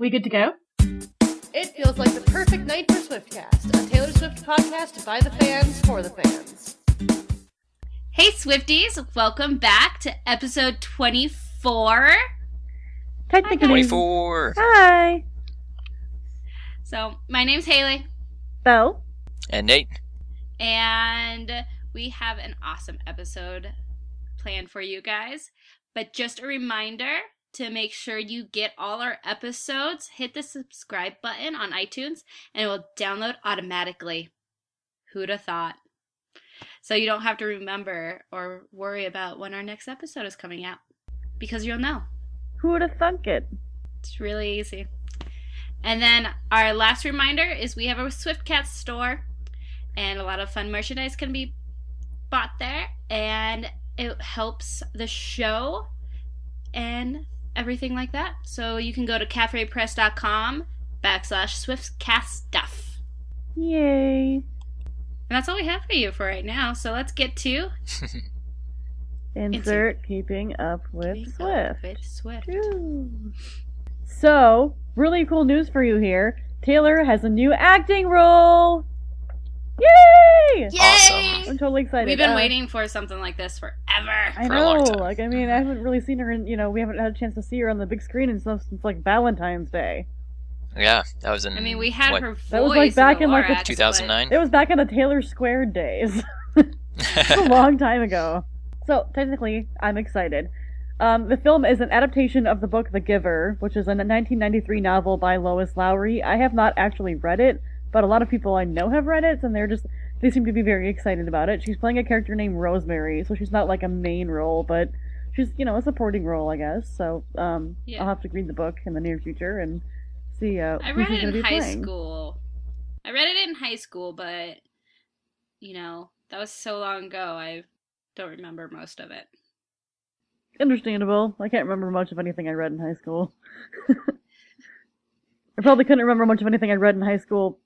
We good to go? It feels like the perfect night for Swiftcast, a Taylor Swift podcast by the fans for the fans. Hey Swifties, welcome back to episode 24. Technically. 24. Hi. So, my name's Haley. Bo. And Nate. And we have an awesome episode planned for you guys. But just a reminder to make sure you get all our episodes, hit the subscribe button on iTunes, and it will download automatically. Who'd have thought? So you don't have to remember or worry about when our next episode is coming out. Because you'll know. Who would have thunk it? It's really easy. And then our last reminder is we have a Swiftcast store. And a lot of fun merchandise can be bought there. And it helps the show and everything like that. So you can go to cafepress.com/SwiftcastStuff. Yay. And that's all we have for you for right now. So let's get to Insert Keeping Up with Swift. Ooh. So, really cool news for you here. Taylor has a new acting role. Yay! Awesome. I'm totally excited. We've been waiting for something like this forever. I For know. a long time. I haven't really seen her in, we haven't had a chance to see her on the big screen and stuff since, Valentine's Day. Yeah, that was in. We had her voice. That was, back in, Lorax, the 2009? It was back in the Taylor Squared days. It's a long time ago. So, technically, I'm excited. The film is an adaptation of the book The Giver, which is a 1993 novel by Lois Lowry. I have not actually read it, but a lot of people I know have read it, and they seem to be very excited about it. She's playing a character named Rosemary, so she's not a main role, but she's, a supporting role, I guess. So, I'll have to read the book in the near future and see I who read she's it going to in be high playing. school. I read it in high school, but, that was so long ago, I don't remember most of it. Understandable. I can't remember much of anything I read in high school. I probably couldn't remember much of anything I read in high school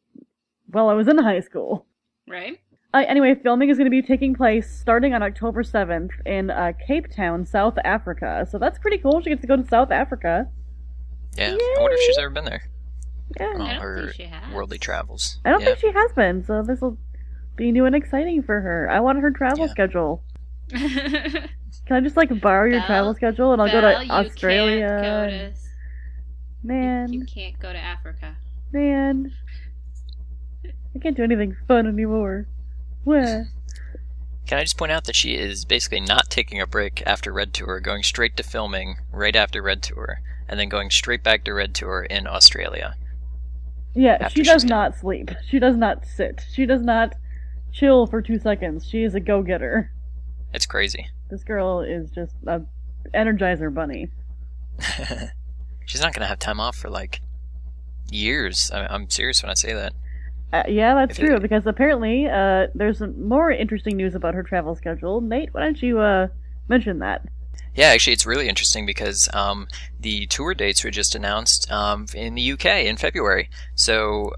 while I was in high school. Right? Anyway, filming is going to be taking place starting on October 7th in Cape Town, South Africa. So that's pretty cool. She gets to go to South Africa. Yeah, Yay! I wonder if she's ever been there. Yeah. On I don't her think she has. worldly travels. I don't Yeah. think she has been, so this will be new and exciting for her. I want her travel Yeah. schedule. Can I just borrow your travel schedule and I'll go to Australia? You can't go to Africa. Man. I can't do anything fun anymore. What? Can I just point out that she is basically not taking a break after Red Tour, going straight to filming right after Red Tour, and then going straight back to Red Tour in Australia. Yeah, After she does she's not sleep. She does not sit. She does not chill for 2 seconds. She is a go-getter. It's crazy. This girl is just a Energizer bunny. She's not going to have time off for years. I'm serious when I say that. Yeah, that's If it- true, because apparently there's some more interesting news about her travel schedule. Nate, why don't you mention that? Yeah, actually, it's really interesting because the tour dates were just announced in the UK in February. So,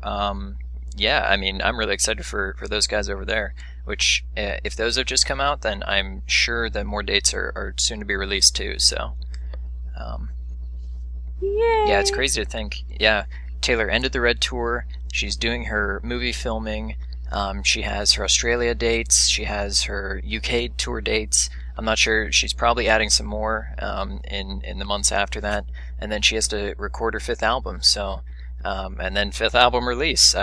yeah, I'm really excited for those guys over there. Which, if those have just come out, then I'm sure that more dates are soon to be released too. So, Yay! yeah, it's crazy to think. Yeah, Taylor ended the Red Tour. She's doing her movie filming. She has her Australia dates. She has her UK tour dates. I'm not sure. She's probably adding some more in the months after that. And then she has to record her 5th album. So, and then 5th album release.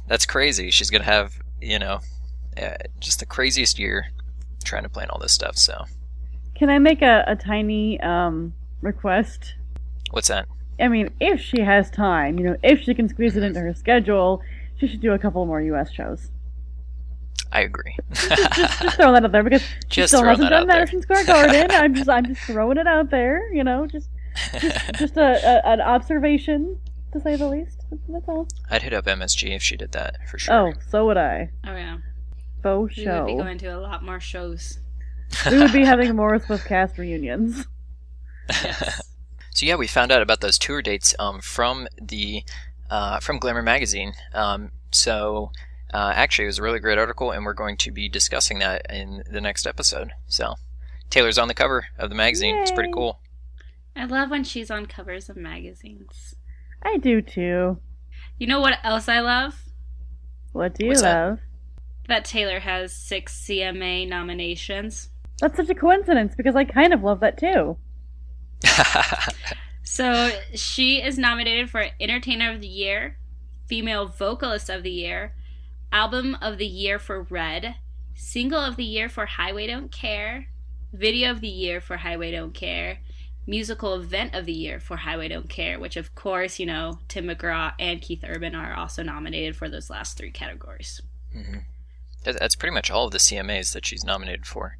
That's crazy. She's gonna have just the craziest year trying to plan all this stuff. So, Can I make a tiny request? what's that? If she has time, if she can squeeze it into her schedule, she should do a couple more U.S. shows. I agree. Just throwing that out there, because she Just still throwing hasn't that done out there. Madison Square Garden. I'm just throwing it out there, just an observation, to say the least. That's all. I'd hit up MSG if she did that for sure. Oh, so would I. Oh, yeah. Faux We show. would be going to a lot more shows. We would be having more Swiftcast reunions. Yes. So yeah, we found out about those tour dates from Glamour magazine. Actually, it was a really great article, and we're going to be discussing that in the next episode. So Taylor's on the cover of the magazine. It's pretty Yay. cool. I love when she's on covers of magazines. I do too. You know what else I love? What do you What's that? love? That Taylor has 6 CMA nominations. That's such a coincidence because I kind of love that too. So she is nominated for Entertainer of the Year, Female Vocalist of the Year, Album of the Year for Red, Single of the Year for Highway Don't Care, Video of the Year for Highway Don't Care, Musical Event of the Year for Highway Don't Care, which of course, Tim McGraw and Keith Urban are also nominated for those last 3 categories. Mm-hmm. That's pretty much all of the CMAs that she's nominated for.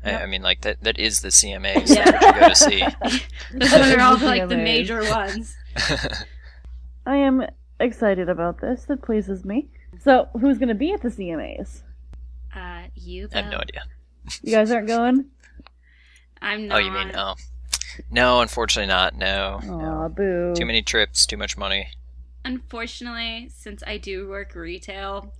Yep. I mean, like, that is the CMAs that you go to see. Those are all like the major ones. I am excited about this. It pleases me. So, who's going to be at the CMAs? You, I have no idea. You guys aren't going? I'm not. Oh, you mean, oh. No, unfortunately not, no. Aw, boo. Too many trips, too much money. Unfortunately, since I do work retail,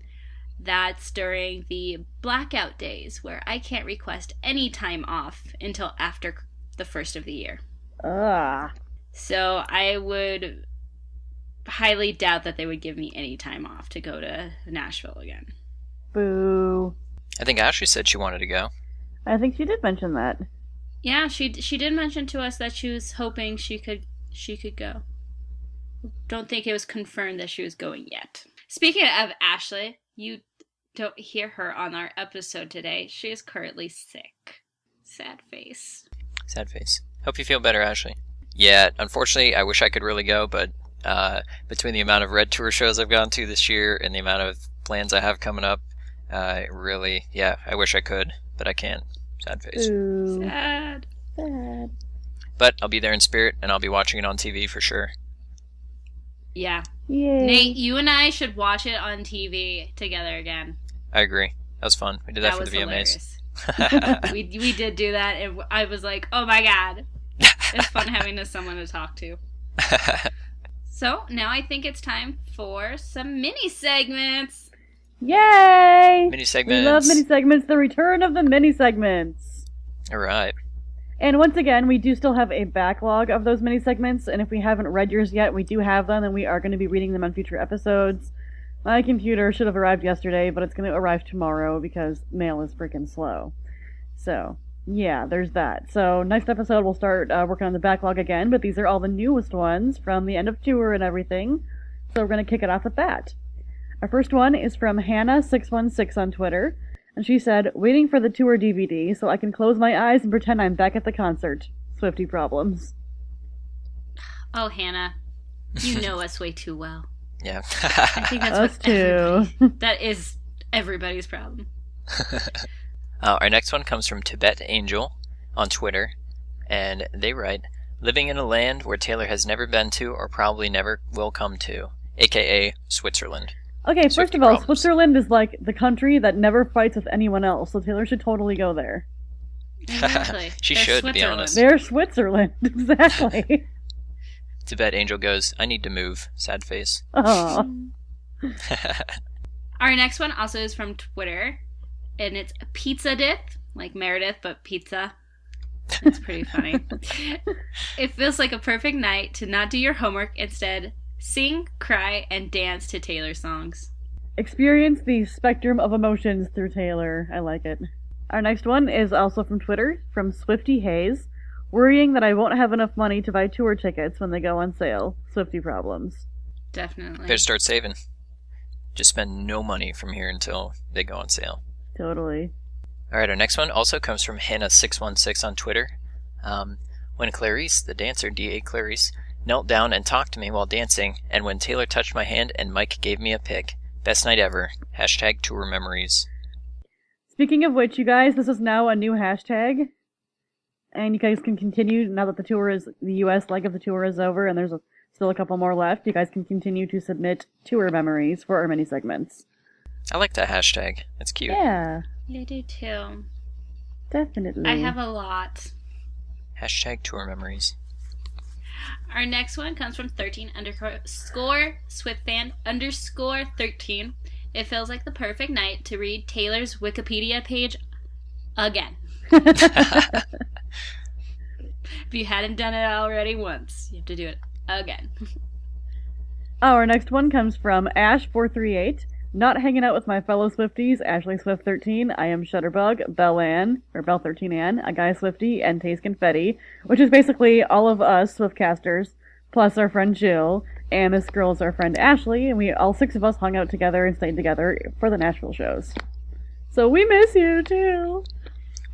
that's during the blackout days where I can't request any time off until after the first of the year. Ah. So I would highly doubt that they would give me any time off to go to Nashville again. Boo. I think Ashley said she wanted to go. I think she did mention that. Yeah, she did mention to us that she was hoping she could go. Don't think it was confirmed that she was going yet. Speaking of Ashley, you don't hear her on our episode today. She is currently sick. Sad face. Sad face. Hope you feel better, Ashley. Yeah, unfortunately, I wish I could really go, but between the amount of Red Tour shows I've gone to this year and the amount of plans I have coming up, I wish I could, but I can't. Sad face. Boo. Sad. Sad. But I'll be there in spirit, and I'll be watching it on TV for sure. Yeah. Yay. Nate, you and I should watch it on TV together again. I agree. That was fun. We did that for was the VMAs. hilarious. we did do that, and I was like, oh my god. It's fun having someone to talk to. So, now I think it's time for some mini segments. Yay! Mini We segments. love mini segments. The return of the mini segments. All right. And once again, we do still have a backlog of those mini segments, and if we haven't read yours yet, we do have them, and we are going to be reading them on future episodes. My computer should have arrived yesterday, but it's going to arrive tomorrow because mail is freaking slow. So, yeah, there's that. So, next episode we'll start working on the backlog again, but these are all the newest ones from the end of tour and everything. So we're going to kick it off with that. Our first one is from Hannah616 on Twitter. And she said, waiting for the tour DVD so I can close my eyes and pretend I'm back at the concert. Swiftie problems. Oh, Hannah, you know us way too well. Yeah. I think that's Us what too. that is everybody's problem. Our next one comes from Tibet Angel on Twitter, and they write, living in a land where Taylor has never been to or probably never will come to, aka Switzerland. Okay, first Swiftie of all, problems. Switzerland is like the country that never fights with anyone else, so Taylor should totally go there. Exactly. She They're should, to be Switzerland. honest. They're Switzerland, exactly. Tibet Angel goes, I need to move. Sad face. Aw. Our next one also is from Twitter, and it's Pizza Dith, like Meredith, but pizza. It's pretty funny. It feels like a perfect night to not do your homework, instead sing, cry, and dance to Taylor songs. Experience the spectrum of emotions through Taylor. I like it. Our next one is also from Twitter, from Swiftie Hayes. Worrying that I won't have enough money to buy tour tickets when they go on sale. Swiftie problems. Definitely. Better start saving. Just spend no money from here until they go on sale. Totally. Alright, our next one also comes from Hannah616 on Twitter. When Clarice, the dancer, D.A. Clarice, knelt down and talked to me while dancing, and when Taylor touched my hand and Mike gave me a pic. Best night ever. Hashtag tour memories. Speaking of which, you guys, this is now a new hashtag. And you guys can continue, now that the US leg of the tour is over, and there's still a couple more left, you guys can continue to submit tour memories for our mini segments. I like that hashtag. It's cute. Yeah, I do too. definitely. I have a lot. Hashtag tour memories. Our next one comes from 13_SwiftFan_13. It feels like the perfect night to read Taylor's Wikipedia page again. If you hadn't done it already once, you have to do it again. Our next one comes from Ash438. Not hanging out with my fellow Swifties, Ashley Swift 13. I am Shutterbug, Belle Ann, or Belle 13 Ann, a guy Swiftie, and Taste Confetti, which is basically all of us Swiftcasters, plus our friend Jill, and this girl's our friend Ashley, and we all 6 of us hung out together and stayed together for the Nashville shows. So we miss you too.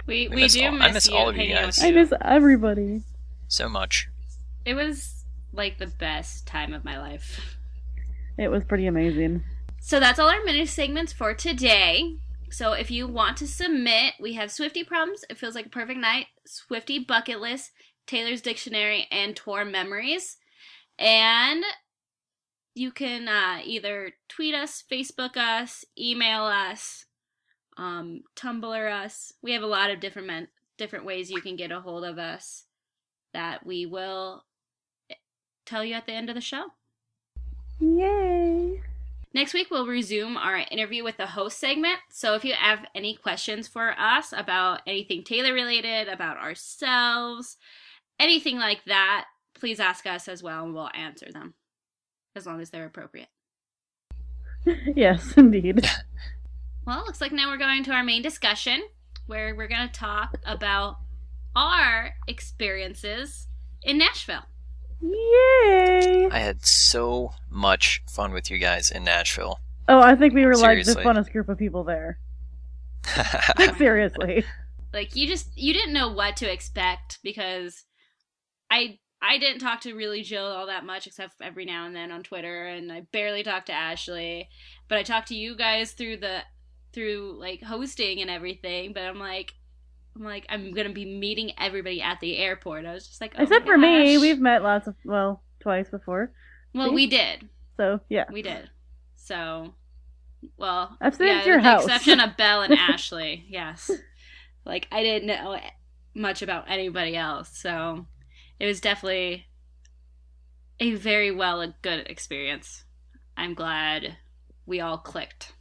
We do miss you. I miss all of you guys. I miss everybody so much. It was like the best time of my life. It was pretty amazing. So that's all our mini segments for today. So if you want to submit, we have Swiftie Problems, It Feels Like a Perfect Night, Swiftie Bucket List, Taylor's Dictionary, and Tour Memories. And you can either tweet us, Facebook us, email us, Tumblr us. We have a lot of different ways you can get a hold of us that we will tell you at the end of the show. Yay! Next week, we'll resume our interview with the host segment. So if you have any questions for us about anything Taylor related, about ourselves, anything like that, please ask us as well and we'll answer them. As long as they're appropriate. Yes, indeed. Well, looks like now we're going to our main discussion, where we're going to talk about our experiences in Nashville. Yay! I had so much fun with you guys in Nashville. Oh, I think we were Seriously. like the funnest group of people there. Seriously. Like, you didn't know what to expect, because I didn't talk to really Jill all that much, except every now and then on Twitter, and I barely talked to Ashley, but I talked to you guys through like hosting and everything. But I'm gonna be meeting everybody at the airport. I was just like, oh, except for me, we've met twice before. Well, See? we did. So yeah, We did. So, well, I've stayed at with your the house. exception of Belle and Ashley. Yes, like I didn't know much about anybody else, so it was definitely a very good experience. I'm glad we all clicked.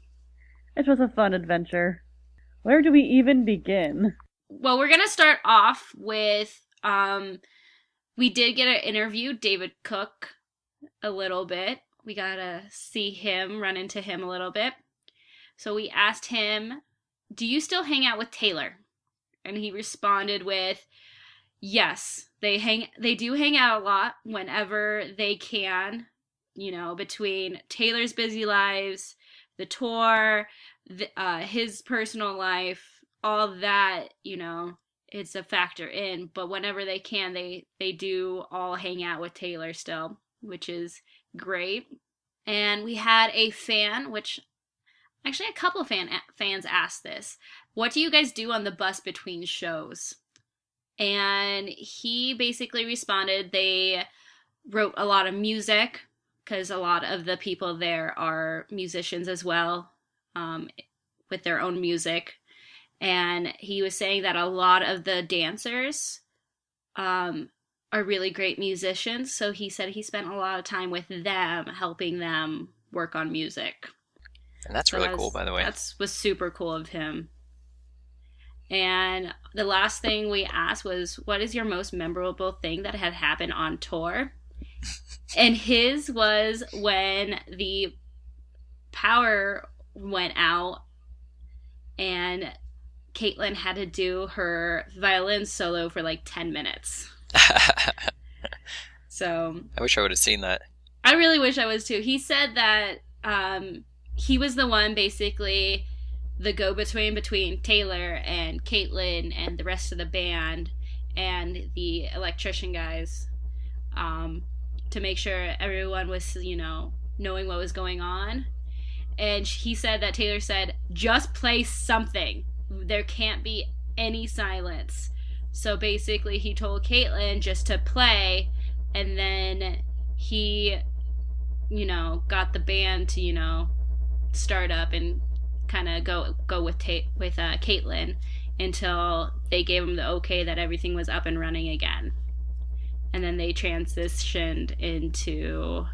It was a fun adventure. Where do we even begin? Well, we're gonna start off with we did get to interview David Cook a little bit. We got to see him, run into him a little bit. So we asked him, do you still hang out with Taylor? And he responded with, yes, they do hang out a lot whenever they can, between Taylor's busy lives, the tour, his personal life, all that, it's a factor in. But whenever they can, they do all hang out with Taylor still, which is great. And we had a fan, which actually a couple of fans asked this. What do you guys do on the bus between shows? And he basically responded they wrote a lot of music, because a lot of the people there are musicians as well, with their own music. And he was saying that a lot of the dancers are really great musicians. So he said he spent a lot of time with them, helping them work on music. And that's really cool, by the way. That was super cool of him. And the last thing we asked was, what is your most memorable thing that had happened on tour? And his was when the power went out and Caitlin had to do her violin solo for like 10 minutes. So I wish I would have seen that. I really wish I was too. He said that he was the one, basically the go-between between Taylor and Caitlin and the rest of the band and the electrician guys, to make sure everyone was, knowing what was going on. And he said that Taylor said, just play something. There can't be any silence. So basically he told Caitlin just to play, and then he, got the band to, start up and kind of go with Caitlin until they gave him the okay that everything was up and running again. And then they transitioned into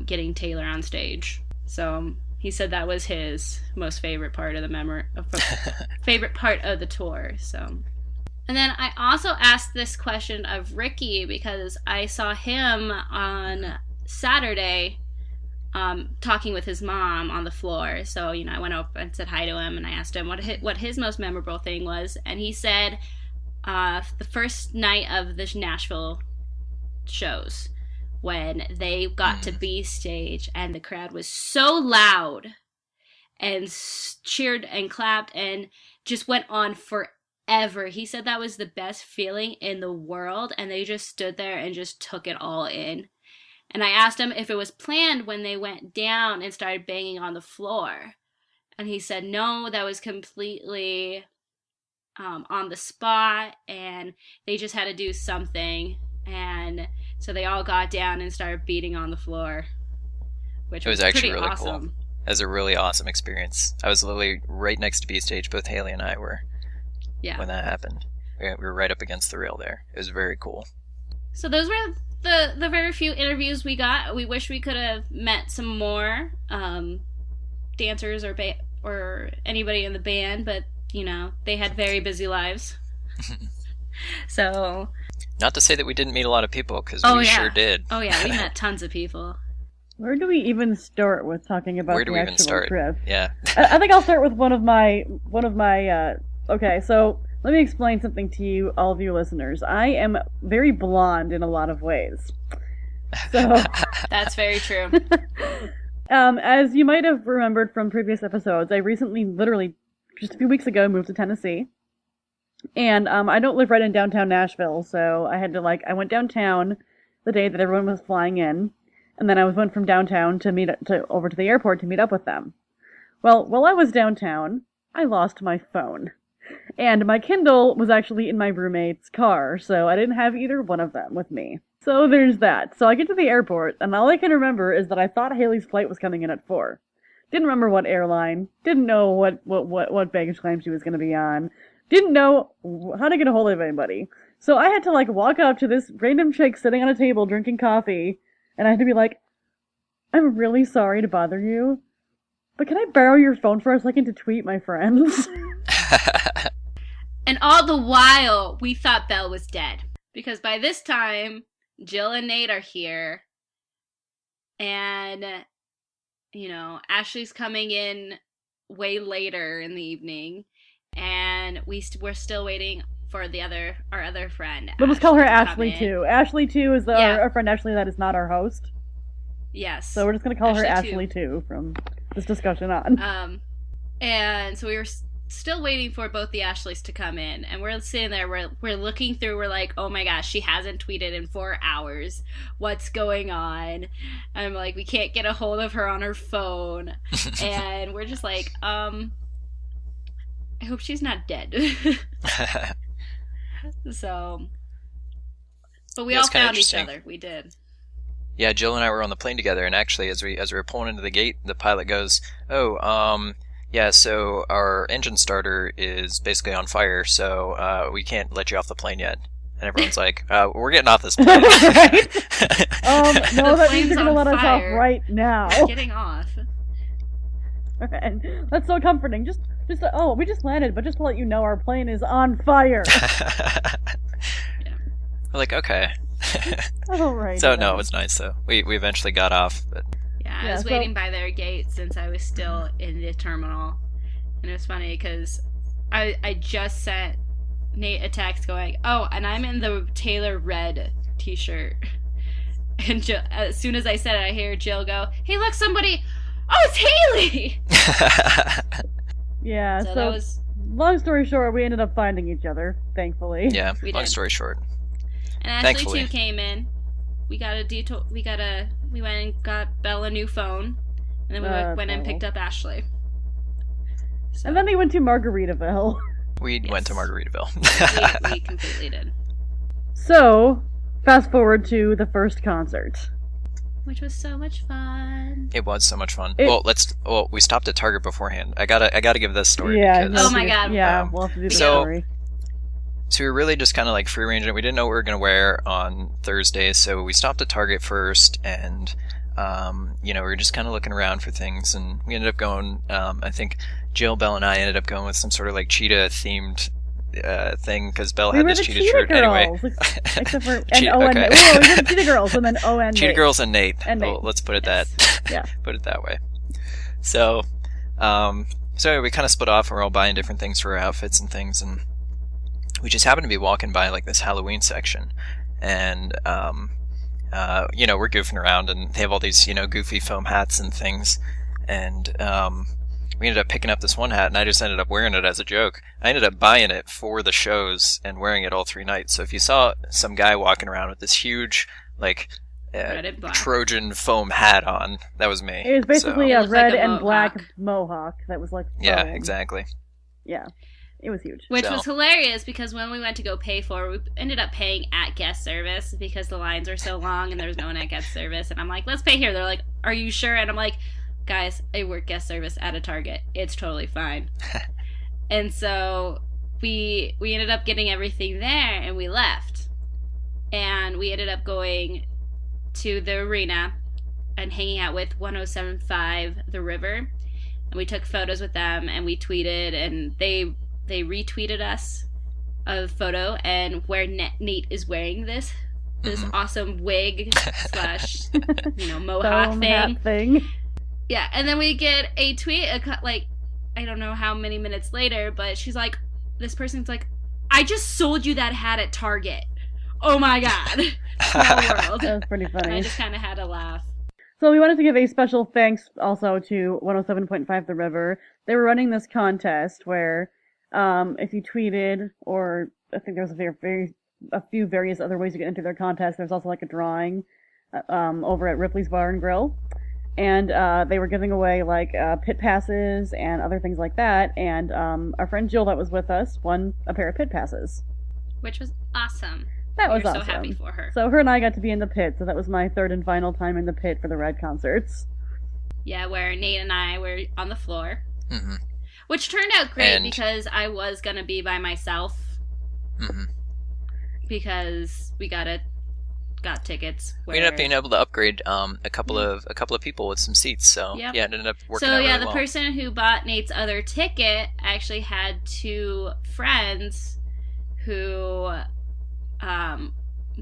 getting Taylor on stage. So he said that was his most favorite part of favorite part of the tour. So, and then I also asked this question of Ricky, because I saw him on Saturday talking with his mom on the floor. So, I went up and said hi to him, and I asked him what his most memorable thing was. And he said the first night of the Nashville shows, when they got to B stage and the crowd was so loud and cheered and clapped and just went on forever. He said that was the best feeling in the world, and they just stood there and just took it all in. And I asked him if it was planned when they went down and started banging on the floor. And he said, no, that was completely on the spot, and they just had to do something. And so they all got down and started beating on the floor, which was actually really awesome. Cool. It was a really awesome experience. I was literally right next to B stage. Both Haley and I were when that happened. We were right up against the rail there. It was very cool. So those were the very few interviews we got. We wish we could have met some more dancers or anybody in the band, but they had very busy lives. So, not to say that we didn't meet a lot of people, because we sure did. Oh yeah, we met tons of people. Where do we even start with talking about the actual trip? Yeah. I think I'll start with one of my okay, so let me explain something to you, all of you listeners. I am very blonde in a lot of ways. So that's very true. As you might have remembered from previous episodes, I recently, literally just a few weeks ago, moved to Tennessee. And I don't live right in downtown Nashville, so I had to I went downtown the day that everyone was flying in, and then I went from downtown over to the airport to meet up with them. Well, while I was downtown, I lost my phone. And my Kindle was actually in my roommate's car, so I didn't have either one of them with me. So there's that. So I get to the airport, and all I can remember is that I thought Haley's flight was coming in at 4. Didn't remember what airline, didn't know what baggage claim she was going to be on, didn't know how to get a hold of anybody. So I had to walk up to this random chick sitting on a table drinking coffee, and I had to be like, I'm really sorry to bother you, but can I borrow your phone for a second to tweet my friends? And all the while, we thought Belle was dead. Because by this time, Jill and Nate are here. And, Ashley's coming in way later in the evening. And we're still waiting for our other friend. We'll just call her Ashley, too. Ashley, too, is our friend Ashley that is not our host. Yes. So we're just going to call her Ashley, too, from this discussion on. And so we were still waiting for both the Ashleys to come in, and we're sitting there, we're looking through, we're like, oh my gosh, she hasn't tweeted in 4 hours, what's going on? And I'm like, we can't get a hold of her on her phone. And we're just like, I hope she's not dead. So, but we all found each other. We did. Yeah, Jill and I were on the plane together, and actually, as we were pulling into the gate, the pilot goes, yeah, so our engine starter is basically on fire, so we can't let you off the plane yet. And everyone's like, we're getting off this plane. Right? No, that means you're going to let us off right now. Getting off. And that's so comforting. Just we just landed, but just to let you know, our plane is on fire. Yeah. We're like, okay. All right. So, no, it was nice, though. We eventually got off, but... Yeah, I was waiting by their gate since I was still in the terminal. And it was funny because I just sent Nate a text going, oh, and I'm in the Taylor Red t-shirt. And Jill, as soon as I said it, I hear Jill go, hey, look, somebody... Oh, it's Haley! Yeah, so that was... long story short, we ended up finding each other, thankfully. Yeah, long story short. And Ashley, too, came in. We got a detour. We went and got Belle a new phone, and then we went and picked up Ashley. So. And then they went to Margaritaville. We went to Margaritaville. we completely did. So, fast forward to the first concert, which was so much fun. It was so much fun. We stopped at Target beforehand. I gotta give this story. Yeah. Because, oh my god. Yeah, we'll have to do the story. So we were really just kind of free ranging it. We didn't know what we were going to wear on Thursday, so we stopped at Target first, and we were just kind of looking around for things, and we ended up going. I think Jill, Belle, and I ended up going with some sort of cheetah themed thing because Belle We had were this the cheetah Cheetah shirt anyway. Girls. Except for... And Cheetah- O and okay. Nate. Whoa, we were the Cheetah Girls, and then O and Cheetah Nate. Girls and Nate. And Nate. Well, let's put it Yes. that. Yeah. Put it that way. So, so anyway, we kind of split off, and we're all buying different things for our outfits and things, and we just happened to be walking by like this Halloween section, and we're goofing around, and they have all these goofy foam hats and things, and we ended up picking up this one hat, and I just ended up wearing it as a joke. I ended up buying it for the shows and wearing it all 3 nights. So if you saw some guy walking around with this huge like Red and black. Trojan foam hat on, that was me. It was basically It a looked like red a and black mohawk. mohawk that was like Yeah, foam. exactly. Yeah. It was huge. Which So- was hilarious because when we went to go pay for it, we ended up paying at guest service because the lines were so long and there was no one at guest service. And I'm like, let's pay here. They're like, are you sure? And I'm like, guys, I work guest service at a Target. It's totally fine. And so we ended up getting everything there and we left. And we ended up going to the arena and hanging out with 107.5 The River. And we took photos with them and we tweeted, and they retweeted us a photo and where Nate is wearing this Mhm. awesome wig slash mohawk Foam thing. hat thing. Yeah, and then we get a tweet like I don't know how many minutes later, but she's like, this person's like, I just sold you that hat at Target. Oh my god. Small world. That was pretty And I funny. just kind of had to laugh. So we wanted to give a special thanks also to 107.5 The River. They were running this contest where if you tweeted, or I think there was a few various other ways to get into their contest. There's also like a drawing over at Ripley's Bar and Grill. And they were giving away like pit passes and other things like that. And our friend Jill that was with us won a pair of pit passes. Which was awesome. That was we were awesome. so happy for her. So her and I got to be in the pit, so that was my third and final time in the pit for the Red concerts. Yeah, where Nate and I were on the floor. hmm Which turned out great And- because I was going to be by myself hmm because we got tickets. We ended up being able to upgrade a couple of people with some seats. So Yep. yeah, it ended up working So out yeah, really the well. person who bought Nate's other ticket actually had 2 friends who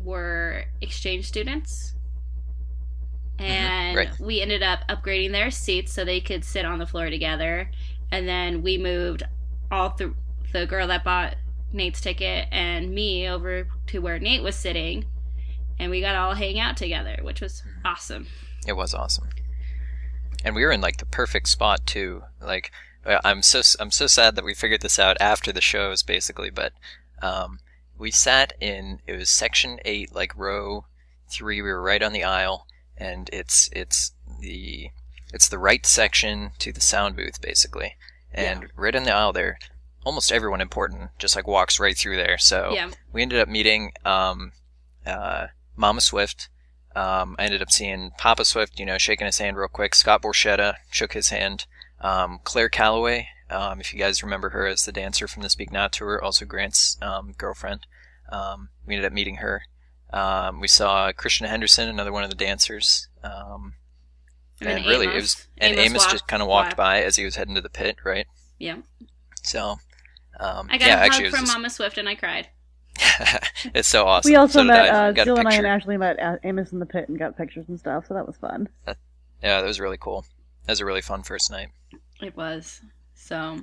were exchange students. And right. we ended up upgrading their seats so they could sit on the floor together. And then we moved the girl that bought Nate's ticket and me over to where Nate was sitting. And we got to all hang out together, which was awesome. It was awesome, and we were in like the perfect spot too. Like, I'm so sad that we figured this out after the shows, basically. But we sat in, it was section 8, like row 3. We were right on the aisle, and it's the right section to the sound booth, basically. And right in the aisle there, almost everyone important just like walks right through there. So Yeah. we ended up meeting Mama Swift. I ended up seeing Papa Swift, shaking his hand real quick. Scott Borchetta shook his hand. Claire Calloway, if you guys remember her as the dancer from the Speak Now tour, also Grant's girlfriend. We ended up meeting her. We saw Christian Henderson, another one of the dancers. And then And really, Amos. Amos just kind of walked by as he was heading to the pit, right? Yeah. So, I got a hug from Mama Swift and I cried. it's so awesome. We also So did met, I. Got a Jill and I and picture. Ashley met Amos in the pit and got pictures and stuff, so that was fun. Yeah, that was really cool. That was a really fun first night. It was. So,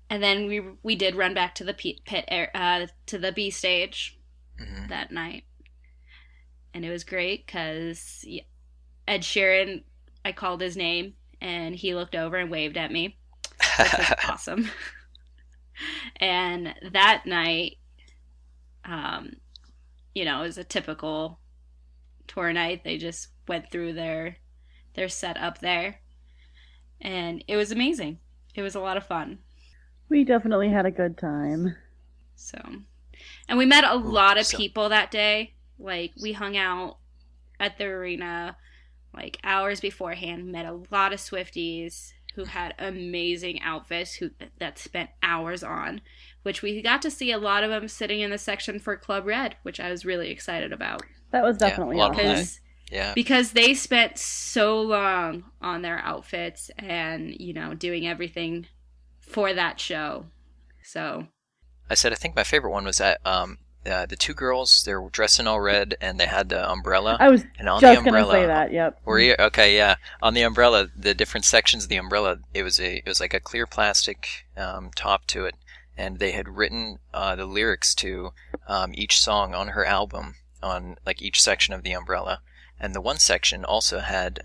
and then we did run back to the pit to the B stage hmm that night, and it was great because Ed Sheeran, I called his name and he looked over and waved at me, which was awesome. And that night, it was a typical tour night. They just went through their set up there, and it was amazing. It was a lot of fun. We definitely had a good time. So, and we met a lot of so- people that day. Like, we hung out at the arena like hours beforehand, met a lot of Swifties who had amazing outfits that spent hours on, which we got to see a lot of them sitting in the section for Club Red, which I was really excited about. That was definitely a lot of awesome. fun. Yeah. Because they spent so long on their outfits and, doing everything for that show. So I said I think my favorite one was that the two girls, they were dressed in all red, and they had the umbrella. I was and on just the umbrella, gonna say that. Yep. Were you okay? Yeah, on the umbrella, the different sections of the umbrella, it was like a clear plastic top to it, and they had written the lyrics to each song on her album on like each section of the umbrella, and the one section also had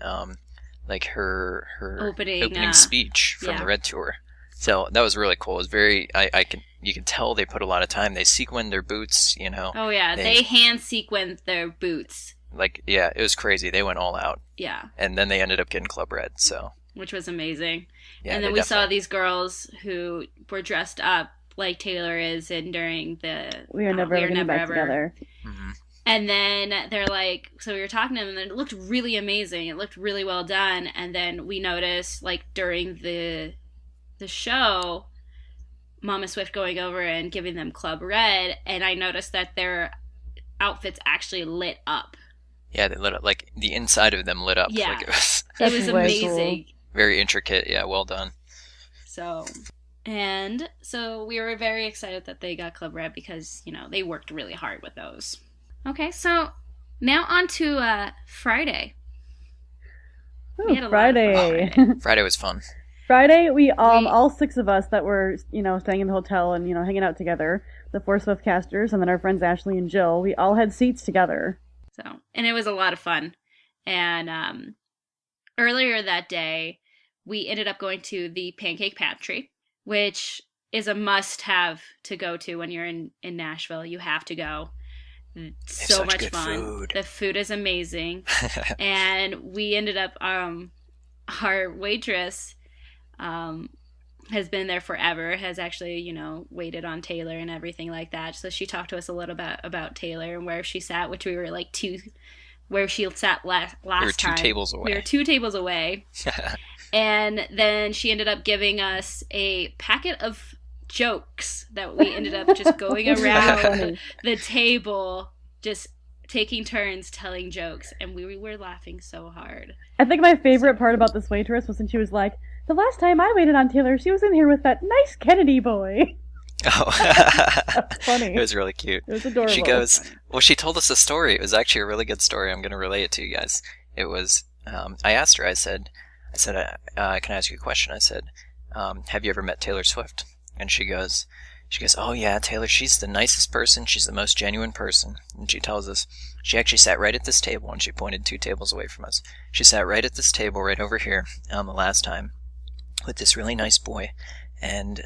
like her opening speech from the Red Tour. So that was really cool. It was very you can tell they put a lot of time. They sequined their boots, you know. Oh yeah, they hand sequined their boots. Like yeah, it was crazy. They went all out. Yeah. And then they ended up getting Club Red, so which was amazing. Yeah, and then we saw these girls who were dressed up like Taylor is in during the We Are Never Ever Back Together. Mm-hmm. And then they're like, so we were talking to them, and it looked really amazing. It looked really well done. And then we noticed, like, during the show, Mama Swift going over and giving them Club Red, and I noticed that their outfits actually lit up. Yeah, they lit up. Like, the inside of them lit up. Yeah. Like it was amazing. Cool. Very intricate. Yeah, well done. So we were very excited that they got Club Red because, you know, they worked really hard with those. Okay, so now on to Friday. Ooh, Friday. Friday was fun. Friday, we all six of us that were, you know, staying in the hotel and, you know, hanging out together, the four Swiftcasters, and then our friends Ashley and Jill, we all had seats together. So, and it was a lot of fun. And earlier that day, we ended up going to the Pancake Pantry, which is a must-have to go to when you're in Nashville. You have to go. It's so much fun. Food. The food is amazing. And we ended up, our waitress has been there forever, has actually, you know, waited on Taylor and everything like that. So she talked to us a little bit about Taylor and where she sat, which we were like where she sat last time. We were 2 tables away. We were 2 tables away. And then she ended up giving us a packet of jokes that we ended up just going around the table, just taking turns telling jokes, and we were laughing so hard. I think my favorite part about this waitress was when she was like, the last time I waited on Taylor, she was in here with that nice Kennedy boy. Oh. That's funny. It was really cute. It was adorable. She goes, well, she told us a story. It was actually a really good story. I'm going to relay it to you guys. It was, I asked her, I said, can I ask you a question? I said, have you ever met Taylor Swift? And she goes, oh yeah, Taylor, she's the nicest person. She's the most genuine person. And she tells us, she actually sat right at this table, and she pointed 2 tables away from us. She sat right at this table right over here the last time with this really nice boy. And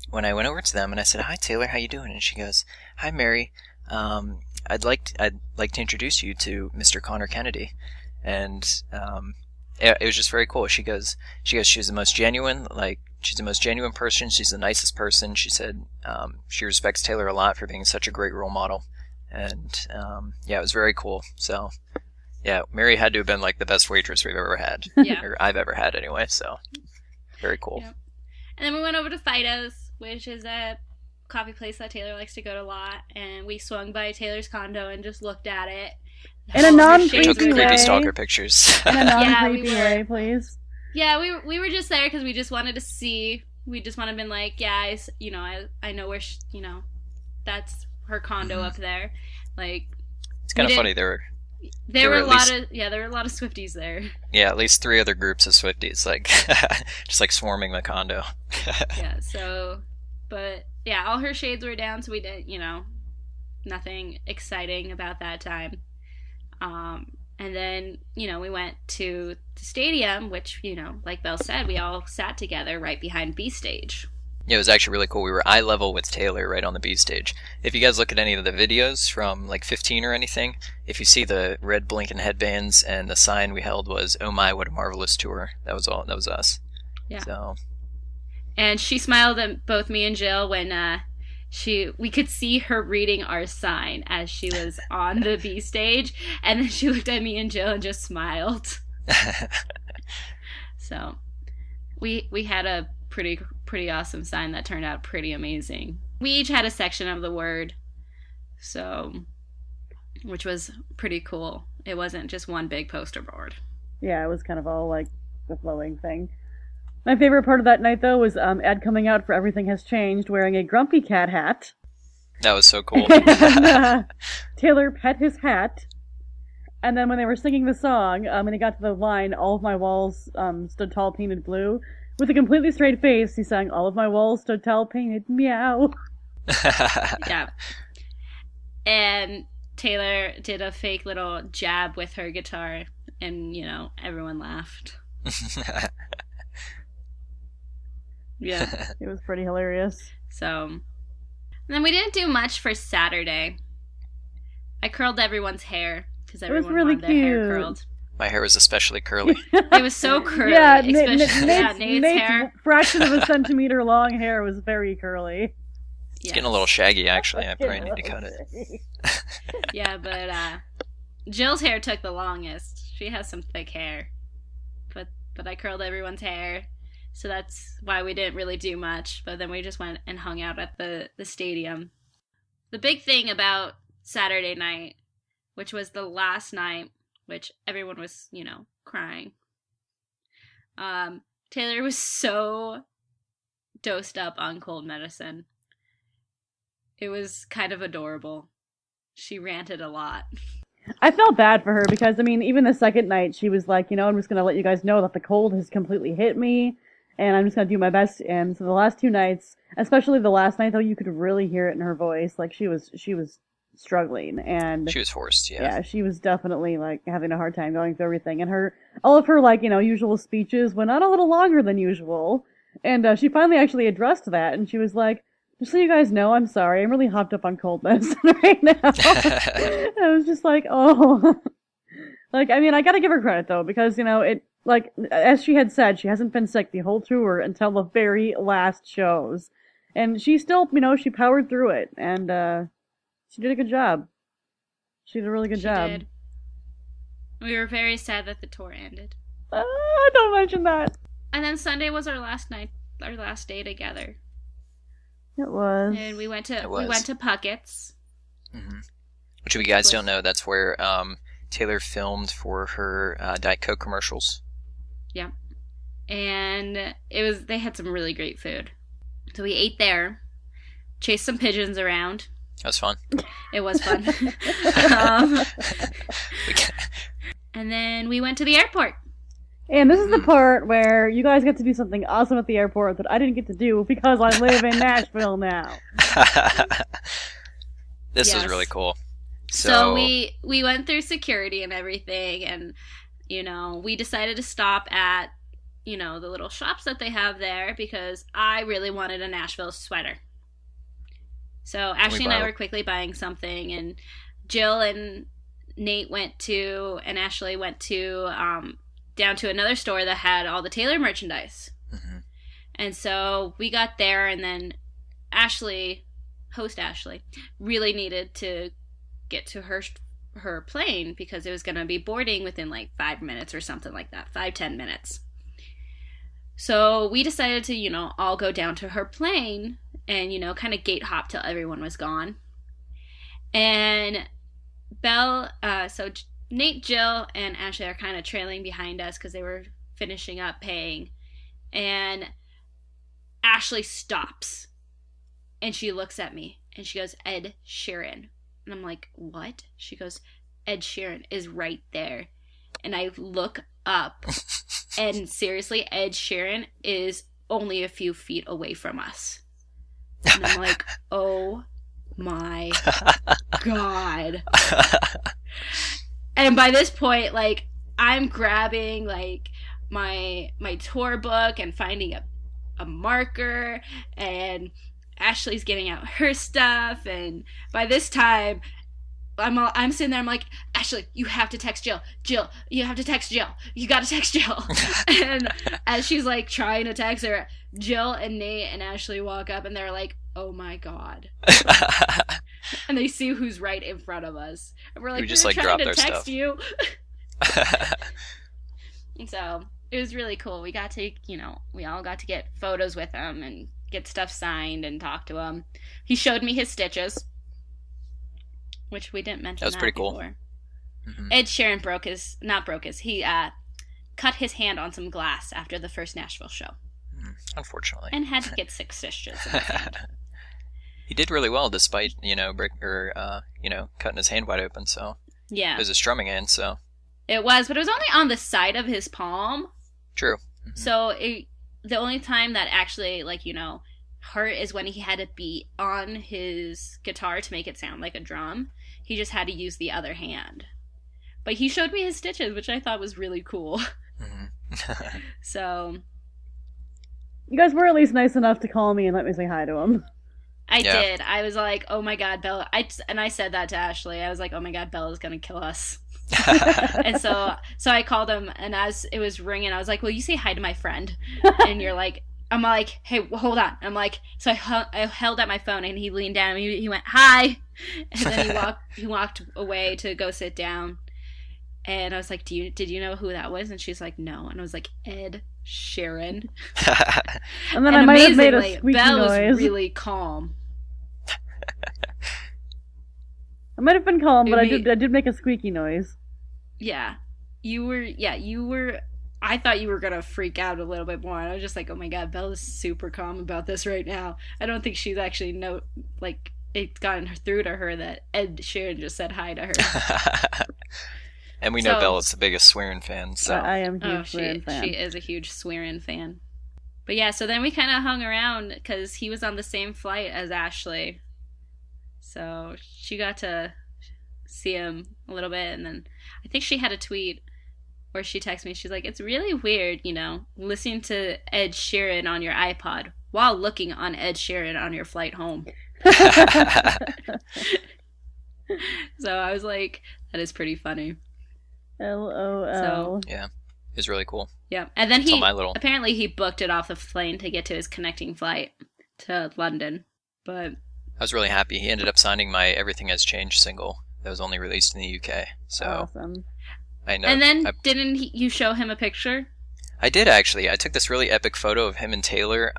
when I went over to them and I said, hi Taylor, how you doing? And she goes, hi Mary, I'd like to introduce you to Mr. Connor Kennedy. And it was just very cool. She goes, she's the most genuine, she's the most genuine person. She's the nicest person. She said she respects Taylor a lot for being such a great role model. And yeah, it was very cool. So yeah, Mary had to have been like the best waitress we've ever had. Yeah. Or I've ever had anyway. So very cool. Yep. And then we went over to Fido's, which is a coffee place that Taylor likes to go to a lot. And we swung by Taylor's condo and just looked at it. In a non-creepy Took creepy way. stalker pictures. In a non-creepy way, please. Yeah, we were just there because we just wanted to see. We just wanted to be like, yeah, I know where that's her condo up there. Like, it's kind of funny. There were a lot of Swifties there. Yeah, at least 3 other groups of Swifties, like just like swarming the condo. Yeah. So, but yeah, all her shades were down, so we didn't, nothing exciting about that time. And then, we went to the stadium, which, like Belle said, we all sat together right behind B stage. Yeah, it was actually really cool. We were eye level with Taylor right on the B stage. If you guys look at any of the videos from like 15 or anything, if you see the red blinking headbands and the sign we held was, "Oh my, what a marvelous tour." That was us. Yeah. So. And she smiled at both me and Jill when we could see her reading our sign as she was on the B stage, and then she looked at me and Jill and just smiled. So we had a pretty awesome sign that turned out pretty amazing. We each had a section of the word, which was pretty cool. It wasn't just one big poster board. Yeah, it was kind of all like the flowing thing. My favorite part of that night, though, was Ed coming out for Everything Has Changed wearing a Grumpy Cat hat. That was so cool. And Taylor pet his hat. And then when they were singing the song, and he got to the line, all of my walls stood tall, painted blue, with a completely straight face, he sang, all of my walls stood tall, painted meow. Yeah. And Taylor did a fake little jab with her guitar, and, everyone laughed. Yeah. It was pretty hilarious. So, and then we didn't do much for Saturday. I curled everyone's hair, because everyone really wanted their hair cute. curled. My hair was especially curly. It was so curly. Yeah, Nate's Nate's hair. fraction of a centimeter long hair was very curly. It's getting a little shaggy, actually. I probably need to cut it. Yeah, but Jill's hair took the longest. She has some thick hair. But I curled everyone's hair. So that's why we didn't really do much. But then we just went and hung out at the stadium. The big thing about Saturday night, which was the last night, which everyone was, crying. Taylor was so dosed up on cold medicine. It was kind of adorable. She ranted a lot. I felt bad for her because, even the second night, she was like, I'm just going to let you guys know that the cold has completely hit me, and I'm just going to do my best. And so the last two nights, especially the last night, though, you could really hear it in her voice. Like, she was struggling, and She was forced, yeah. yeah, she was definitely, like, having a hard time going through everything. And all of her, usual speeches went on a little longer than usual. And she finally actually addressed that, and she was like, just so you guys know, I'm sorry. I'm really hopped up on cold medicine right now. I was just like, oh. I gotta give her credit, though, because, as she had said, she hasn't been sick the whole tour until the very last shows. And she still, she powered through it, and she did a good job. She did a really good job. Did. We were very sad that the tour ended. Don't mention that. And then Sunday was our last day together. It was. And we went to Puckett's. Mm-hmm. Which, if you guys don't know, that's where Taylor filmed for her Diet Coke commercials. Yeah. And they had some really great food. So we ate there, chased some pigeons around. That was fun. It was fun. And then we went to the airport. And this is the part where you guys get to do something awesome at the airport that I didn't get to do because I live in Nashville now. This was really cool. So we went through security and everything, and we decided to stop at the little shops that they have there because I really wanted a Nashville sweater. So Ashley and I were quickly buying something, and Jill and Nate and Ashley went to down to another store that had all the Taylor merchandise. Mm-hmm. And so we got there, and then host Ashley, really needed to get to her plane because it was going to be boarding within 5 minutes or something like that, 5-10 minutes. So we decided to, all go down to her plane and, kind of gate hop till everyone was gone. And Nate, Jill, and Ashley are kind of trailing behind us because they were finishing up paying. And Ashley stops. And she looks at me. And she goes, Ed Sheeran. And I'm like, what? She goes, Ed Sheeran is right there. And I look up. And seriously, Ed Sheeran is only a few feet away from us. And I'm like, oh my God. And by this point, I'm grabbing, my tour book and finding a marker, and Ashley's getting out her stuff, and by this time, I'm sitting there, I'm like, Ashley, you have to text Jill. Jill, you have to text Jill. You gotta text Jill. And as she's, trying to text her, Jill and Nate and Ashley walk up, and they're like, oh my God. And they see who's right in front of us. And we're like, we just trying to text stuff. You. And so it was really cool. We got to, we all got to get photos with him and get stuff signed and talk to him. He showed me his stitches, which we didn't mention. That was pretty cool. Mm-hmm. Ed Sheeran he cut his hand on some glass after the first Nashville show. Unfortunately. And had to get 6 stitches in his hand. He did really well despite, cutting his hand wide open, so. Yeah. It was a strumming hand, so. It was, but it was only on the side of his palm. True. So the only time that actually, hurt is when he had to beat on his guitar to make it sound like a drum. He just had to use the other hand. But he showed me his stitches, which I thought was really cool. So... You guys were at least nice enough to call me and let me say hi to him. I did. I was like, oh my god, Bella. And I said that to Ashley. I was like, oh my god, Bella's gonna kill us. And so I called him, and as it was ringing, I was like, will you say hi to my friend? And I'm like, hey, hold on. I'm like, so I held up my phone, and he leaned down, and he went, hi. And then he walked away to go sit down. And I was like, did you know who that was? And she's like, no. And I was like, Ed Sheeran. And then I might have made a squeaky Belle noise. was really calm. I might have been calm, but I did make a squeaky noise. Yeah. You were... I thought you were going to freak out a little bit more. And I was just like, oh my god, Bella's super calm about this right now. I don't think she's actually it's gotten through to her that Ed Sheeran just said hi to her. And we know Bella's the biggest Swearin' fan, so. I am a huge Swearin' fan. She is a huge Swearin' fan. But yeah, so then we kind of hung around because he was on the same flight as Ashley. So she got to see him a little bit, and then I think she had a tweet where she texted me. She's like, it's really weird, listening to Ed Sheeran on your iPod while looking on Ed Sheeran on your flight home. So I was like, that is pretty funny. LOL. So, yeah, it was really cool. Yeah, and then apparently he booked it off the plane to get to his connecting flight to London. But I was really happy. He ended up signing my Everything Has Changed single that was only released in the UK. So awesome. I know. And then didn't you show him a picture? I did, actually. I took this really epic photo of him and Taylor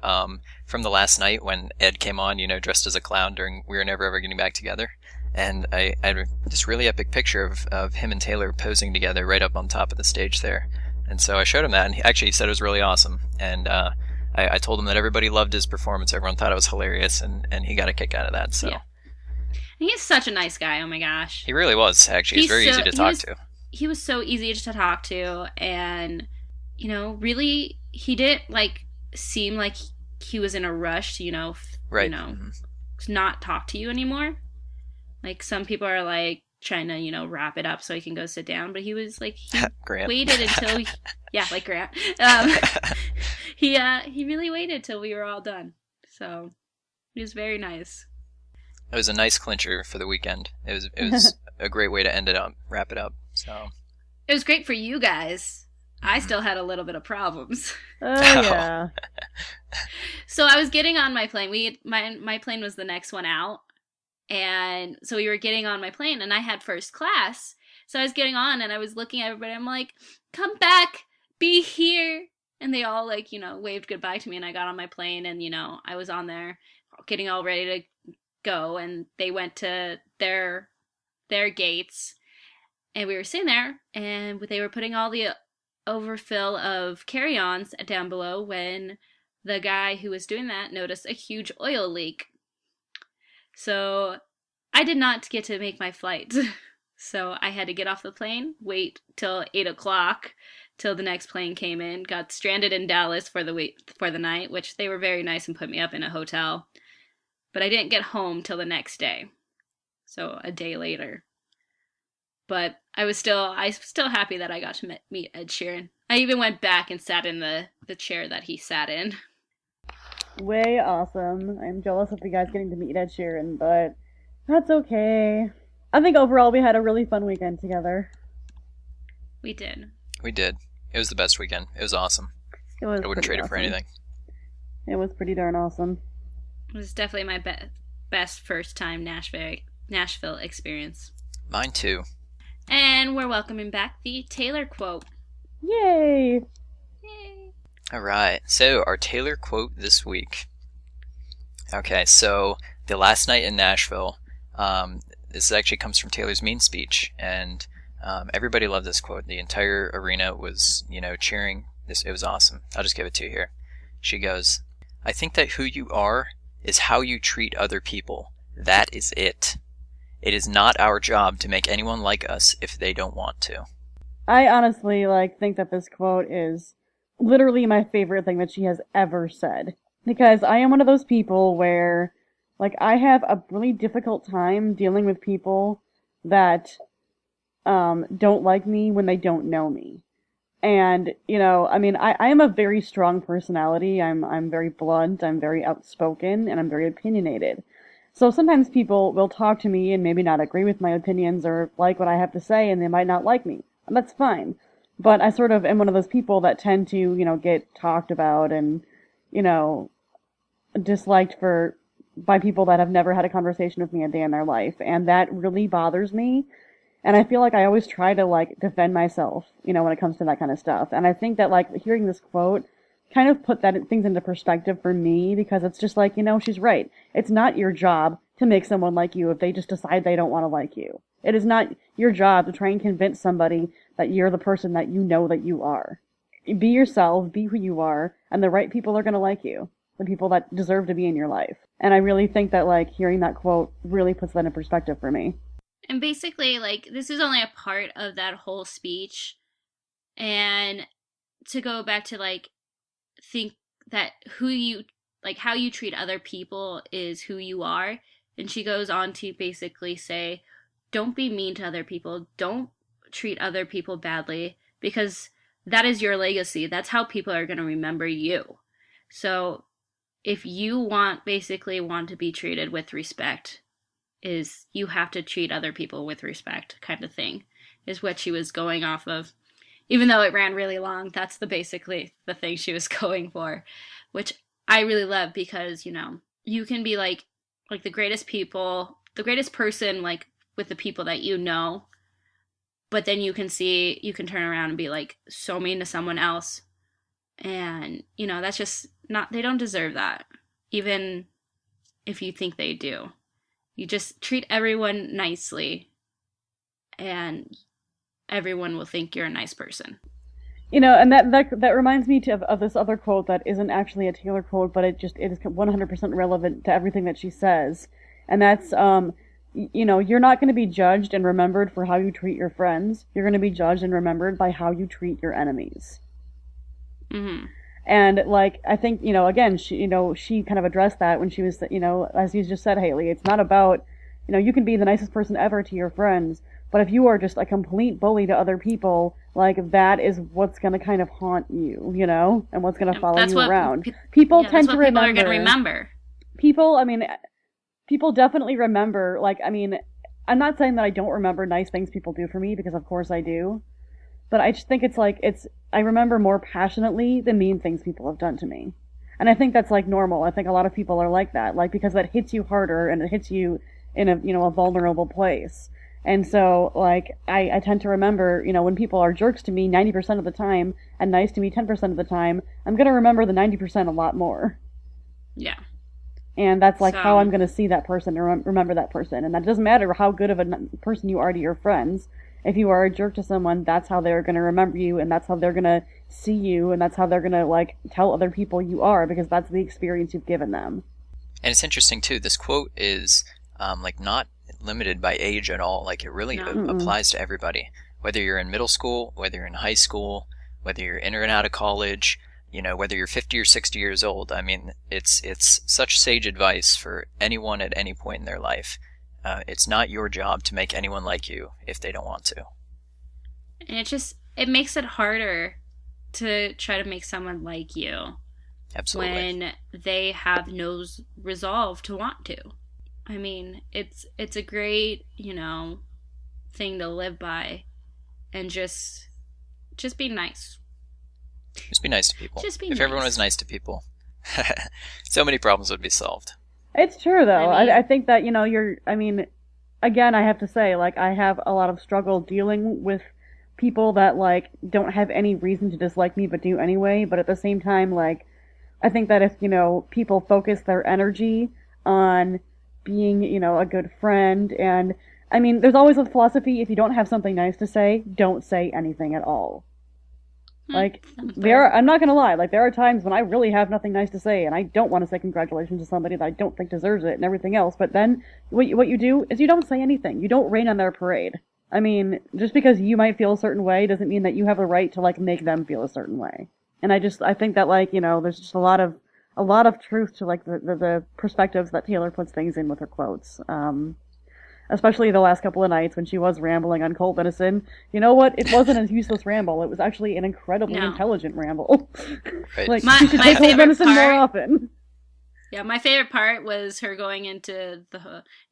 from the last night when Ed came on, dressed as a clown during We Were Never Ever Getting Back Together. And I had this really epic picture of him and Taylor posing together right up on top of the stage there. And so I showed him that, and he said it was really awesome. And I told him that everybody loved his performance. Everyone thought it was hilarious, and he got a kick out of that. So yeah. He's such a nice guy, oh my gosh. He really was, actually. He's very easy to talk to. He was so easy to talk to, and, really, he didn't, seem like he was in a rush to, right. Not talk to you anymore. Some people are, trying to, wrap it up so he can go sit down, but he was, he Grant. waited until... yeah, like Grant. He really waited till we were all done. So, he was very nice. It was a nice clincher for the weekend. It was a great way to end it up, wrap it up. So it was great for you guys. I still had a little bit of problems. Oh yeah. So I was getting on my plane. My plane was the next one out, and so we were getting on my plane, and I had first class. So I was getting on, and I was looking at everybody. I'm like, "Come back, be here!" And they all waved goodbye to me, and I got on my plane, and I was on there, getting all ready to go, and they went to their gates, and we were sitting there, and they were putting all the overfill of carry-ons down below when the guy who was doing that noticed a huge oil leak. So I did not get to make my flight. So I had to get off the plane, wait till 8 o'clock till the next plane came in, got stranded in Dallas for the night, which they were very nice and put me up in a hotel. But I didn't get home till the next day. So a day later. But I was still happy that I got to meet Ed Sheeran. I even went back and sat in the chair that he sat in. Way awesome. I'm jealous of you guys getting to meet Ed Sheeran, but that's okay. I think overall we had a really fun weekend together. We did. We did. It was the best weekend. It was awesome. I wouldn't trade it for anything. It was pretty darn awesome. It was definitely my best first time Nashville experience. Mine too. And we're welcoming back the Taylor quote. Yay! Yay! Alright, so our Taylor quote this week. Okay, so the last night in Nashville, this actually comes from Taylor's main speech, and everybody loved this quote. The entire arena was, cheering. It was awesome. I'll just give it to you here. She goes, "I think that who you are is how you treat other people. That is it. It is not our job to make anyone like us if they don't want to." I honestly, think that this quote is literally my favorite thing that she has ever said. Because I am one of those people where, I have a really difficult time dealing with people that don't like me when they don't know me. And, I am a very strong personality. I'm very blunt, I'm very outspoken, and I'm very opinionated. So sometimes people will talk to me and maybe not agree with my opinions or like what I have to say, and they might not like me. And that's fine. But I sort of am one of those people that tend to, get talked about and, disliked by people that have never had a conversation with me a day in their life. And that really bothers me. And I feel like I always try to, defend myself, when it comes to that kind of stuff. And I think that, hearing this quote kind of put things into perspective for me, because it's just she's right. It's not your job to make someone like you if they just decide they don't want to like you. It is not your job to try and convince somebody that you're the person that you know that you are. Be yourself, be who you are, and the right people are going to like you. The people that deserve to be in your life. And I really think that, hearing that quote really puts that in perspective for me. And basically, this is only a part of that whole speech. And to go back to, think that how you treat other people is who you are. And she goes on to basically say, don't be mean to other people. Don't treat other people badly, because that is your legacy. That's how people are going to remember you. So if you want to be treated with respect, is you have to treat other people with respect, kind of thing, is what she was going off of. Even though it ran really long, that's basically the thing she was going for, which I really love, because, you can be the greatest person, with the people that you know, but then you can turn around and be so mean to someone else. And, that's just they don't deserve that, even if you think they do. You just treat everyone nicely, and everyone will think you're a nice person. And that reminds me of this other quote that isn't actually a Taylor quote, but it is 100% relevant to everything that she says. And that's, you're not going to be judged and remembered for how you treat your friends. You're going to be judged and remembered by how you treat your enemies. Mm-hmm. And, I think, again, she kind of addressed that when she was, as you just said, Haley, it's not about, you can be the nicest person ever to your friends, but if you are just a complete bully to other people, that is what's going to kind of haunt you, and what's going to follow you around. People tend to remember. People are going to remember. People definitely remember, I'm not saying that I don't remember nice things people do for me, because of course I do. But I just think I remember more passionately the mean things people have done to me. And I think that's normal. I think a lot of people are like that, because that hits you harder and it hits you in a vulnerable place. And so, I tend to remember, when people are jerks to me 90% of the time and nice to me 10% of the time, I'm going to remember the 90% a lot more. Yeah. And that's how I'm going to see that person and remember that person. And that doesn't matter how good of a person you are to your friends. If you are a jerk to someone, that's how they're going to remember you, and that's how they're going to see you, and that's how they're going to, tell other people you are, because that's the experience you've given them. And it's interesting, too. This quote is, not limited by age at all. It really applies to everybody. Whether you're in middle school, whether you're in high school, whether you're in or out of college, whether you're 50 or 60 years old. It's such sage advice for anyone at any point in their life. It's not your job to make anyone like you if they don't want to. And it makes it harder to try to make someone like you. Absolutely. When they have no resolve to want to. It's a great, thing to live by, and just be nice. Just be nice to people. Just be nice. If everyone was nice to people, so many problems would be solved. It's true, though. I think that, again, I have to say, I have a lot of struggle dealing with people that, don't have any reason to dislike me but do anyway. But at the same time, I think that if, people focus their energy on being, a good friend, and, there's always a philosophy, if you don't have something nice to say, don't say anything at all. Like, Fair. I'm not gonna lie, like, there are times when I really have nothing nice to say, and I don't want to say congratulations to somebody that I don't think deserves it and everything else, but then what you do is you don't say anything. You don't rain on their parade. I mean, just because you might feel a certain way doesn't mean that you have a right to, like, make them feel a certain way. And I think that, like, you know, there's just a lot of truth to, like, the perspectives that Taylor puts things in with her quotes. Especially the last couple of nights when she was rambling on cold venison. You know what? It wasn't a useless ramble. It was actually an incredibly intelligent ramble. Right. Like, she should take cold venison more often. Yeah, my favorite part was her going into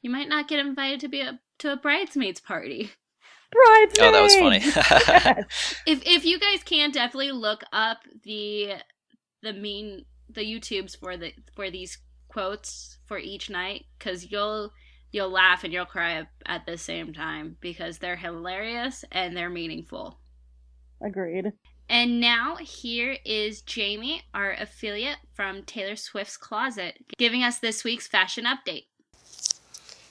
you might not get invited to a bridesmaids party. Bridesmaids! Oh, that was funny. Yes. If you guys can, definitely look up the YouTubes for these quotes for each night, because you'll laugh and you'll cry at the same time, because they're hilarious and they're meaningful. Agreed. And now here is Jamie, our affiliate from Taylor Swift's Closet, giving us this week's fashion update.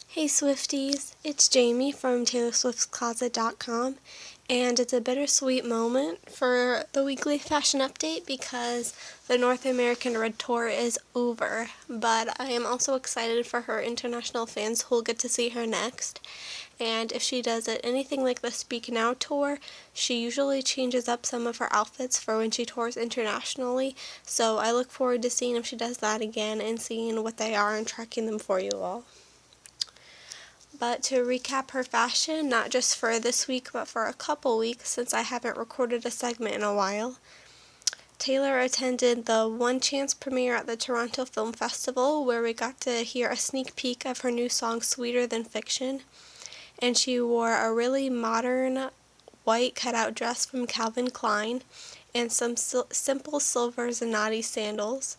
Hey Swifties, it's Jamie from TaylorSwift'sCloset.com, and it's a bittersweet moment for the weekly fashion update because the North American Red Tour is over, but I am also excited for her international fans who will get to see her next. And if she does anything like the Speak Now tour, she usually changes up some of her outfits for when she tours internationally, so I look forward to seeing if she does that again and seeing what they are and tracking them for you all. But to recap her fashion, not just for this week but for a couple weeks since I haven't recorded a segment in a while, Taylor attended the One Chance premiere at the Toronto Film Festival, where we got to hear a sneak peek of her new song Sweeter Than Fiction, and she wore a really modern white cutout dress from Calvin Klein and some simple silver Zanotti sandals.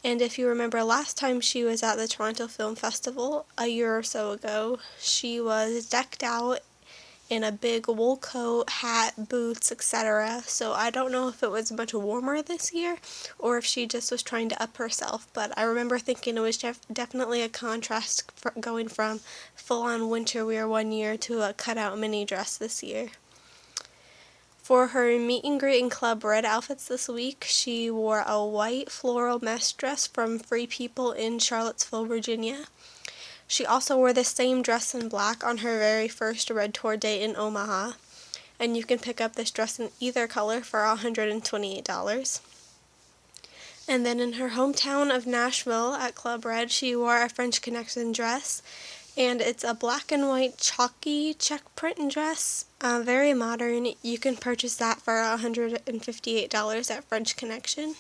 And if you remember last time she was at the Toronto Film Festival, a year or so ago, she was decked out in a big wool coat, hat, boots, etc. So I don't know if it was much warmer this year or if she just was trying to up herself, but I remember thinking it was definitely a contrast going from full-on winter wear one year to a cutout mini dress this year. For her meet and greet and Club Red outfits this week, she wore a white floral mesh dress from Free People in Charlottesville, Virginia. She also wore the same dress in black on her very first Red Tour date in Omaha, and you can pick up this dress in either color for $128. And then in her hometown of Nashville at Club Red, she wore a French Connection dress, and it's a black and white chalky check print dress, very modern. You can purchase that for $158 at French Connection.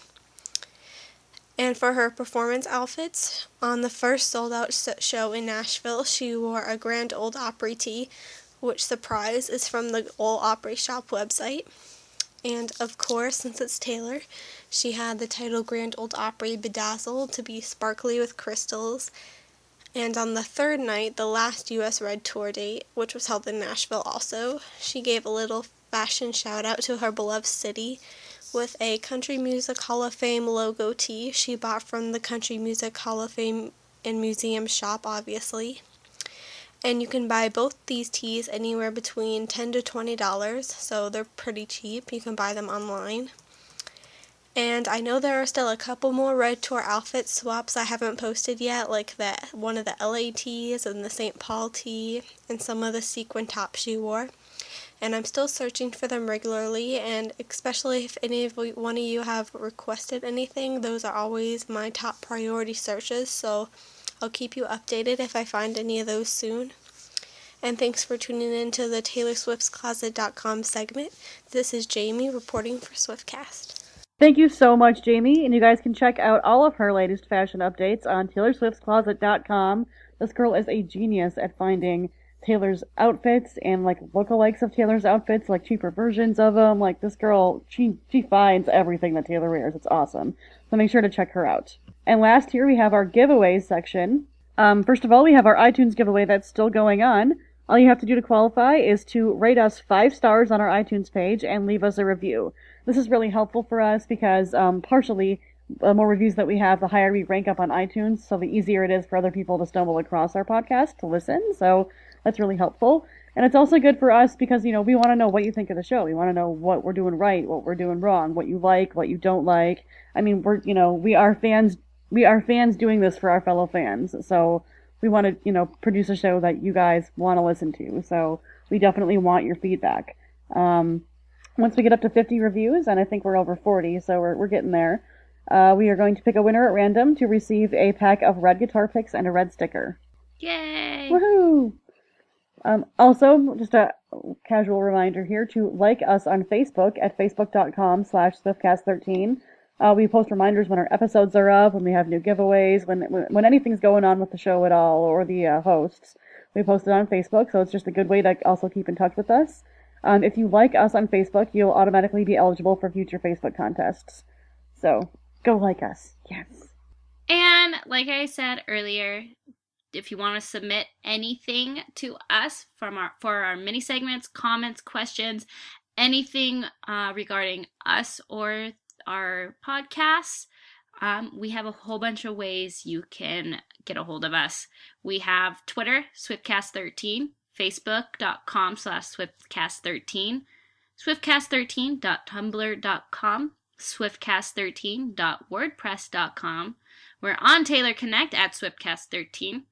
And for her performance outfits, on the first sold-out show in Nashville, she wore a Grand Ole Opry tee, which, surprise, is from the Ole Opry Shop website. And, of course, since it's Taylor, she had the title Grand Ole Opry bedazzled to be sparkly with crystals. And on the third night, the last U.S. Red Tour date, which was held in Nashville also, she gave a little fashion shout-out to her beloved city with a Country Music Hall of Fame logo tee she bought from the Country Music Hall of Fame and Museum shop, obviously. And you can buy both these tees anywhere between $10 to $20, so they're pretty cheap. You can buy them online. And I know there are still a couple more Red Tour outfit swaps I haven't posted yet, like one of the LA tees and the St. Paul tee and some of the sequin tops she wore. And I'm still searching for them regularly, and especially if one of you have requested anything, those are always my top priority searches, so I'll keep you updated if I find any of those soon. And thanks for tuning in to the TaylorSwift'sCloset.com segment. This is Jamie reporting for Swiftcast. Thank you so much, Jamie, and you guys can check out all of her latest fashion updates on TaylorSwift'sCloset.com. This girl is a genius at finding Taylor's outfits and, like, lookalikes of Taylor's outfits, like cheaper versions of them. Like, this girl, she finds everything that Taylor wears. It's awesome. So make sure to check her out. And last here we have our giveaways section. First of all, we have our iTunes giveaway that's still going on. All you have to do to qualify is to rate us 5 stars on our iTunes page and leave us a review. This is really helpful for us because partially the more reviews that we have, the higher we rank up on iTunes, so the easier it is for other people to stumble across our podcast to listen. So that's really helpful. And it's also good for us because, we want to know what you think of the show. We want to know what we're doing right, what we're doing wrong, what you like, what you don't like. I mean, we are fans doing this for our fellow fans. So we want to, produce a show that you guys want to listen to. So we definitely want your feedback. Once we get up to 50 reviews, and I think we're over 40, so we're getting there, we are going to pick a winner at random to receive a pack of red guitar picks and a red sticker. Yay! Woohoo! Also, just a casual reminder here to like us on Facebook at facebook.com/Swiftcast13. We post reminders when our episodes are up, when we have new giveaways, when anything's going on with the show at all, or the hosts. We post it on Facebook, so it's just a good way to also keep in touch with us. If you like us on Facebook, you'll automatically be eligible for future Facebook contests. So, go like us. Yes. And like I said earlier, if you want to submit anything to us for our mini segments, comments, questions, anything regarding us or our podcasts, we have a whole bunch of ways you can get a hold of us. We have Twitter, Swiftcast13, Facebook.com/Swiftcast13, Swiftcast13.tumblr.com, Swiftcast13.wordpress.com. We're on Taylor Connect at Swiftcast13.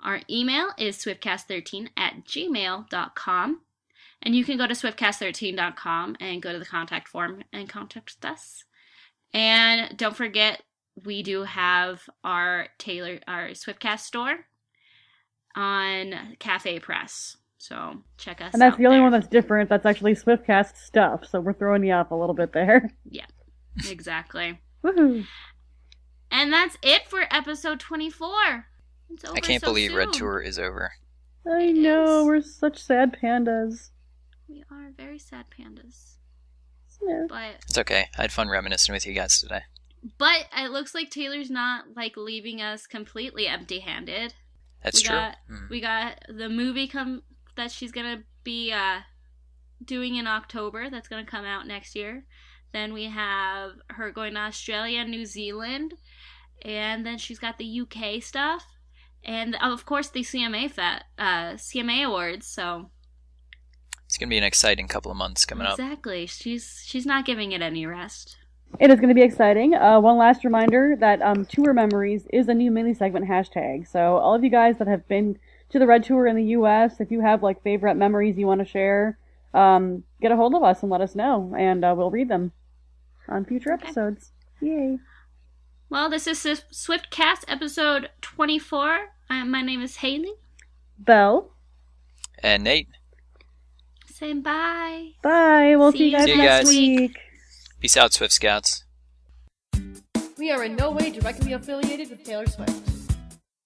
Our email is swiftcast13@gmail.com. And you can go to swiftcast13.com and go to the contact form and contact us. And don't forget, we do have our Swiftcast store on Cafe Press. So check us out. And that's the only there. one that's different. That's actually Swiftcast stuff. So we're throwing you off a little bit there. Yeah, exactly. Woohoo! And that's it for episode 24. It's over I can't so believe soon. Red Tour is over. I know, we're such sad pandas. We are very sad pandas. Yeah. But It's okay. I had fun reminiscing with you guys today. it looks like Taylor's not leaving us completely empty-handed. That's true. We got the movie that she's gonna be doing in October. That's gonna come out next year. Then we have her going to Australia, New Zealand, and then she's got the UK stuff, and of course the CMA Awards. So It's going to be an exciting couple of months coming up. exactly, she's not giving it any rest. It is going to be exciting. One last reminder that Tour Memories is a new mini segment hashtag. So all of you guys that have been to the Red Tour in the U.S., if you have favorite memories you want to share, get a hold of us and let us know, and we'll read them on future episodes. Yay! Well, this is Swiftcast episode 24. My name is Haley. Belle. And Nate. Saying bye. Bye. We'll see you guys See you next guys. week. Peace out, Swift Scouts. We are in no way directly affiliated with Taylor Swift.